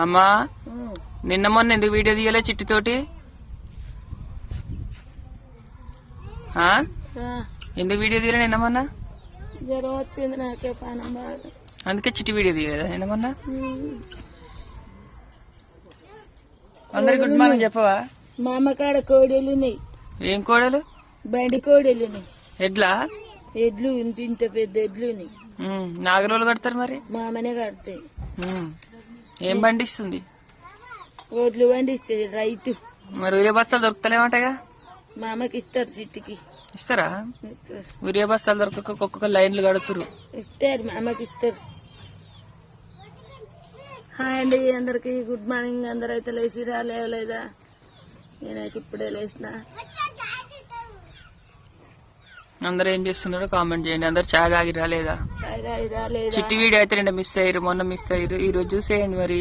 అమ్మా నిన్న మొన్న ఎందుకు వీడియో తీయలే చిట్టితోటి? ఎందుకు వీడియో తీయలే నిన్న మొన్న? జ్వరం వచ్చింది నాకే, పానం బాగా. అందుకే చిట్టి వీడియో తీయలేదా నిన్న మొన్న? అందరికి గుడ్ మార్నింగ్ చెప్పవా? మా అమ్మ కాడ కోడెలు ఉన్నాయి. ఏం కోడలు? బండి కోడెలు ఉన్నాయి. ఎడ్లా? ఎడ్లు ఇంత ఇంత పెద్ద ఎడ్లు ఉన్నాయి. నాగరోలు కడతారు మరి? మా అమ్మనే కడతాయి. ఏం పండిస్తుంది? ఓట్లు పండిస్తుంది రైతు. మరి ఊరియా బస్తాలు దొరుకుతలేమంటగా? మా అమ్మకి ఇస్తారు, చిట్టికి ఇస్తారా? ఊరియా బస్తాలు దొరకక ఒక్కొక్క లైన్లు కడుతురు. ఇస్తారు, మా అమ్మకి ఇస్తారు. హాయ్ అండి అందరికి, గుడ్ మార్నింగ్. అందరైతే లేచిరా? లేవలేదా? నేనైతే ఇప్పుడే లేచిన. అందరూ ఏం చేస్తున్నారో కామెంట్ చేయండి. అందరు చాయ్ తాగిరా లేదా? చాయ్ తాగిరా లేదా? చిట్టి వీడియో అయితే నిన్న మిస్ అయ్యారు, మొన్న మిస్ అయ్యారు, ఈ రోజు చూసేయండి మరి.